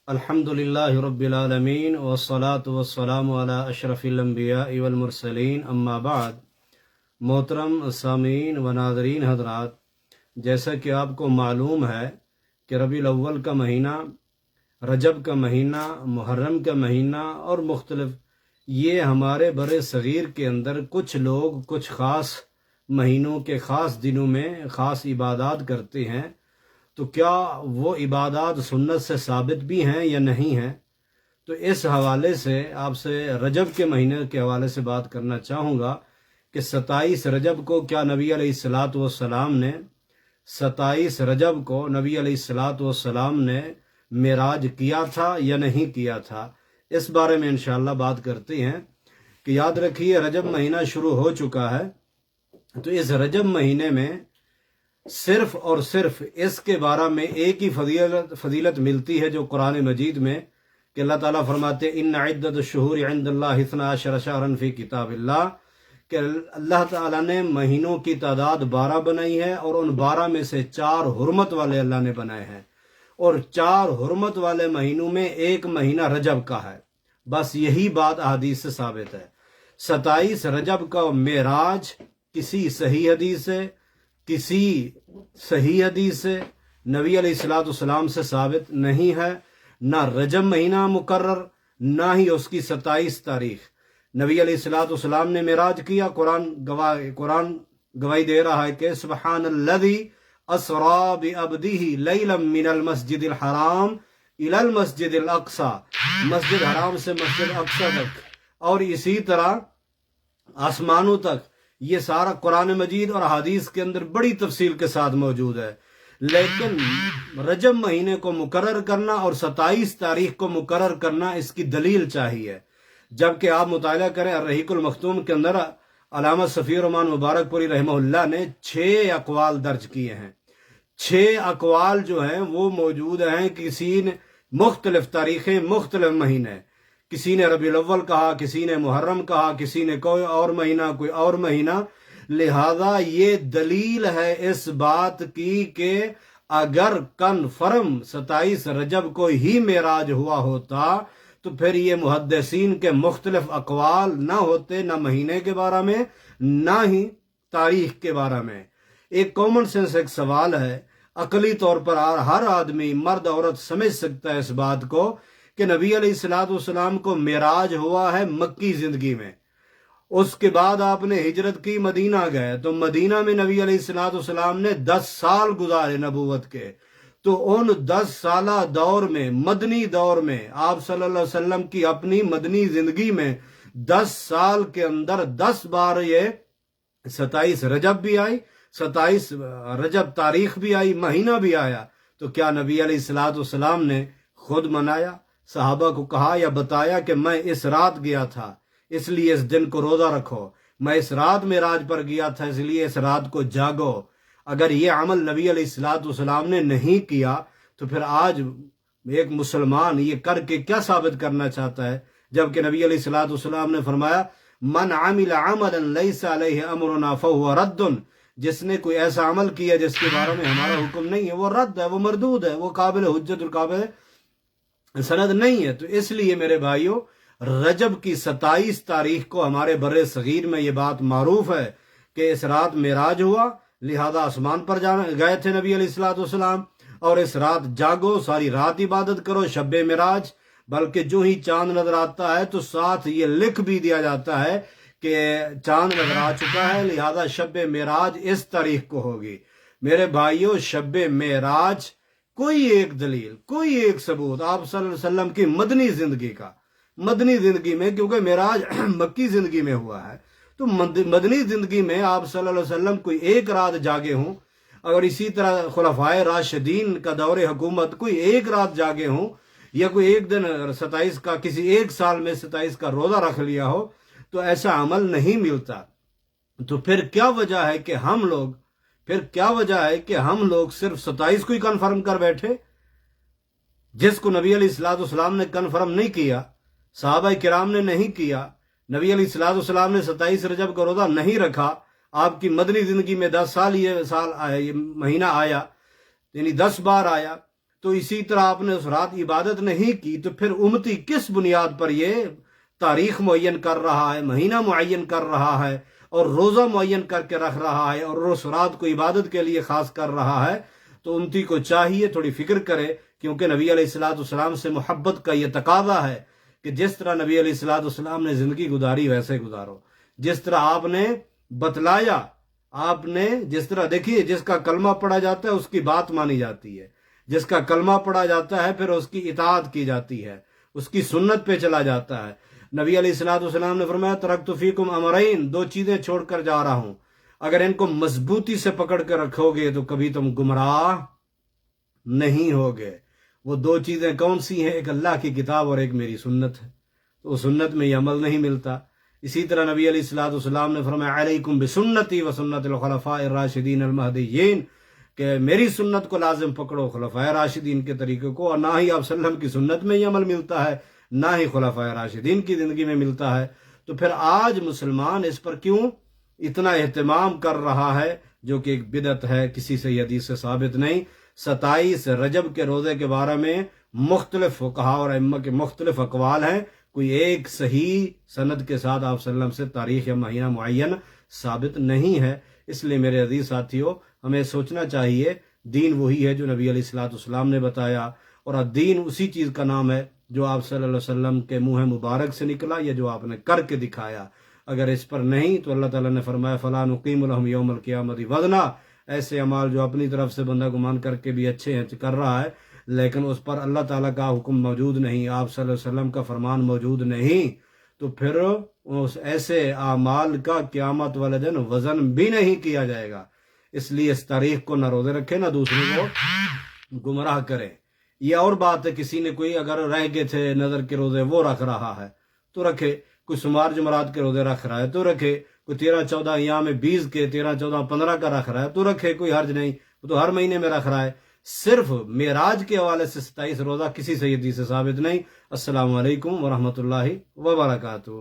الحمدللہ رب العالمین والصلاة والسلام علی اشرف الانبیاء والمرسلین اما بعد۔ محترم سامعین و ناظرین حضرات، جیسا کہ آپ کو معلوم ہے کہ ربیع الاول کا مہینہ، رجب کا مہینہ، محرم کا مہینہ اور مختلف یہ ہمارے بر صغیر کے اندر کچھ لوگ کچھ خاص مہینوں کے خاص دنوں میں خاص عبادات کرتے ہیں، تو کیا وہ عبادات سنت سے ثابت بھی ہیں یا نہیں ہیں؟ تو اس حوالے سے آپ سے رجب کے مہینے کے حوالے سے بات کرنا چاہوں گا کہ 27 رجب کو کیا نبی علیہ الصلاۃ والسلام نے 27 رجب کو نبی علیہ الصلاۃ والسلام نے معراج کیا تھا یا نہیں کیا تھا؟ اس بارے میں انشاءاللہ بات کرتے ہیں کہ یاد رکھیے رجب مہینہ شروع ہو چکا ہے، تو اس رجب مہینے میں صرف اور صرف اس کے بارے میں ایک ہی فضیلت ملتی ہے جو قرآن مجید میں، کہ اللہ تعالیٰ فرماتے ان عدت الشہور عند اللہ 12 شہرا فی کتاب اللہ، کہ اللہ تعالیٰ نے مہینوں کی تعداد 12 بنائی ہے اور ان 12 میں سے 4 حرمت والے اللہ نے بنائے ہیں، اور 4 حرمت والے مہینوں میں ایک مہینہ رجب کا ہے۔ بس یہی بات احادیث سے ثابت ہے۔ 27 رجب کا معراج کسی صحیح حدیث سے، کسی صحیح حدیث سے، نبی علیہ الصلاۃ والسلام سے ثابت نہیں ہے، نہ رجب مہینہ مقرر، نہ ہی اس کی 27 تاریخ۔ نبی علیہ الصلاۃ والسلام نے معراج کیا، قرآن گواہی دے رہا ہے کہ سبحان الذی اسری بعبدہ لیلا من المسجد الحرام الی المسجد الاقصی، مسجد حرام سے مسجد اقصی تک، اور اسی طرح آسمانوں تک۔ یہ سارا قرآن مجید اور حدیث کے اندر بڑی تفصیل کے ساتھ موجود ہے، لیکن رجب مہینے کو مقرر کرنا اور 27 تاریخ کو مقرر کرنا اس کی دلیل چاہیے۔ جبکہ آپ مطالعہ کریں الرحیق المختوم کے اندر علامہ صفی الرحمن مبارک پوری رحمہ اللہ نے 6 اقوال درج کیے ہیں۔ 6 اقوال جو ہیں وہ موجود ہیں، کسی نے مختلف تاریخیں، مختلف مہینے، کسی نے ربیع الاول کہا، کسی نے محرم کہا، کسی نے کوئی اور مہینہ، لہذا یہ دلیل ہے اس بات کی کہ اگر کنفرم 27 رجب کو ہی معراج ہوا ہوتا تو پھر یہ محدثین کے مختلف اقوال نہ ہوتے، نہ مہینے کے بارے میں نہ ہی تاریخ کے بارے میں۔ ایک کامن سینس ایک سوال ہے، عقلی طور پر ہر آدمی مرد عورت سمجھ سکتا ہے اس بات کو کہ نبی علیہ الصلاۃ والسلام کو معراج ہوا ہے مکی زندگی میں، اس کے بعد آپ نے ہجرت کی، مدینہ گئے، تو مدینہ میں نبی علیہ الصلاۃ والسلام نے 10 سال گزارے نبوت کے، تو ان 10 سالہ دور میں، مدنی دور میں، آپ صلی اللہ علیہ وسلم کی اپنی مدنی زندگی میں 10 سال کے اندر 10 بار یہ 27 رجب بھی آئی، 27 رجب تاریخ بھی آئی، مہینہ بھی آیا، تو کیا نبی علیہ الصلاۃ والسلام نے خود منایا، صحابہ کو کہا یا بتایا کہ میں اس رات گیا تھا اس لیے اس دن کو روزہ رکھو، میں اس رات معراج پر گیا تھا اس لیے اس رات کو جاگو؟ اگر یہ عمل نبی علیہ الصلاۃ والسلام نے نہیں کیا تو پھر آج ایک مسلمان یہ کر کے کیا ثابت کرنا چاہتا ہے؟ جبکہ نبی علیہ الصلاۃ والسلام نے فرمایا من عمل عملا لیس علیہ امرنا فہو رد، جس نے کوئی ایسا عمل کیا جس کے بارے میں ہمارا حکم نہیں ہے وہ رد ہے، وہ مردود ہے، وہ قابل حجت اور قابل سند نہیں ہے۔ تو اس لیے میرے بھائیوں، رجب کی 27 تاریخ کو ہمارے بر صغیر میں یہ بات معروف ہے کہ اس رات معراج ہوا، لہذا آسمان پر گئے تھے نبی علیہ الصلاۃ والسلام، اور اس رات جاگو، ساری رات عبادت کرو، شب معراج۔ بلکہ جو ہی چاند نظر آتا ہے تو ساتھ یہ لکھ بھی دیا جاتا ہے کہ چاند نظر آ چکا ہے، لہذا شب معراج اس تاریخ کو ہوگی۔ میرے بھائیوں، شب معراج کوئی ایک دلیل، کوئی ایک ثبوت آپ صلی اللہ علیہ وسلم کی مدنی زندگی میں، کیونکہ معراج مکی زندگی میں ہوا ہے، تو مدنی زندگی میں آپ صلی اللہ علیہ وسلم کوئی ایک رات جاگے ہوں، اور اسی طرح خلفائے راشدین کا دور حکومت کوئی ایک رات جاگے ہوں، یا کوئی ایک دن 27 کا، کسی ایک سال میں 27 کا روزہ رکھ لیا ہو، تو ایسا عمل نہیں ملتا۔ تو پھر کیا وجہ ہے کہ ہم لوگ صرف 27 کو ہی کنفرم کر بیٹھے، جس کو نبی علیہ الصلوۃ والسلام نے کنفرم نہیں کیا، صحابہ کرام نے نہیں کیا، نبی علیہ الصلوۃ والسلام نے 27 رجب کا روزہ نہیں رکھا، آپ کی مدنی زندگی میں 10 سال یہ مہینہ آیا، یعنی 10 بار آیا، تو اسی طرح آپ نے اس رات عبادت نہیں کی تو پھر امتی کس بنیاد پر یہ تاریخ معین کر رہا ہے، مہینہ معین کر رہا ہے اور روزہ معین کر کے رکھ رہا ہے اور اس رات کو عبادت کے لیے خاص کر رہا ہے؟ تو امتی کو چاہیے تھوڑی فکر کرے، کیونکہ نبی علیہ الصلوۃ والسلام سے محبت کا یہ تقاضا ہے کہ جس طرح نبی علیہ الصلوۃ والسلام نے زندگی گزاری ویسے گزارو، جس طرح آپ نے بتلایا، آپ نے جس طرح، دیکھیے جس کا کلمہ پڑھا جاتا ہے اس کی بات مانی جاتی ہے، جس کا کلمہ پڑھا جاتا ہے پھر اس کی اطاعت کی جاتی ہے، اس کی سنت پہ چلا جاتا ہے۔ نبی علیہ الصلوۃ والسلام نے فرمایا ترکت فیکم امرین، دو چیزیں چھوڑ کر جا رہا ہوں، اگر ان کو مضبوطی سے پکڑ کر رکھو گے تو کبھی تم گمراہ نہیں ہوگے۔ وہ دو چیزیں کون سی ہیں؟ ایک اللہ کی کتاب اور ایک میری سنت ہے، تو سنت میں یہ عمل نہیں ملتا۔ اسی طرح نبی علیہ الصلوۃ والسلام نے فرمایا علیکم بسنتی و سنت الخلفاء الراشدین المہدیین، کہ میری سنت کو لازم پکڑو، خلفائے راشدین کے طریقے کو، اور نہ ہی آپ صلی اللہ علیہ وسلم کی سنت میں یہ عمل ملتا ہے، نہ ہی خلفائے راشدین کی زندگی میں ملتا ہے۔ تو پھر آج مسلمان اس پر کیوں اتنا اہتمام کر رہا ہے، جو کہ ایک بدعت ہے، کسی سے یہ حدیث سے ثابت نہیں۔ 27 رجب کے روزے کے بارے میں مختلف فقہاء اور ائمہ کے مختلف اقوال ہیں، کوئی ایک صحیح سند کے ساتھ آپ صلی اللہ علیہ وسلم سے تاریخ یا مہینہ معین ثابت نہیں ہے۔ اس لیے میرے عزیز ساتھیوں، ہمیں سوچنا چاہیے دین وہی ہے جو نبی علیہ الصلوۃ والسلام نے بتایا، اور دین اسی چیز کا نام ہے جو آپ صلی اللہ علیہ وسلم کے منہ مبارک سے نکلا یا جو آپ نے کر کے دکھایا۔ اگر اس پر نہیں تو اللہ تعالیٰ نے فرمایا فَلَا نُقِيمُ لَهُمْ يَوْمَ الْقِيَامَةِ وَزْنًا، ایسے اعمال جو اپنی طرف سے بندہ گمان کر کے بھی اچھے ہیں کر رہا ہے، لیکن اس پر اللہ تعالیٰ کا حکم موجود نہیں، آپ صلی اللہ علیہ وسلم کا فرمان موجود نہیں، تو پھر اس ایسے اعمال کا قیامت والے دن وزن بھی نہیں کیا جائے گا۔ اس لیے اس تاریخ کو نہ روزے رکھے نہ دوسروں کو گمراہ کرے۔ یہ اور بات ہے، کسی نے کوئی اگر رہ گئے تھے نظر کے روزے وہ رکھ رہا ہے تو رکھے، کوئی شمار جمعرات کے روزے رکھ رہا ہے تو رکھے، کوئی 13 14 ایام 20 کے 13 14 15 کا رکھ رہا ہے تو رکھے، کوئی حرج نہیں، وہ تو ہر مہینے میں رکھ رہا ہے۔ صرف معراج کے حوالے سے 27 روزہ کسی سیدی سے ثابت نہیں۔ السلام علیکم ورحمۃ اللہ وبرکاتہ۔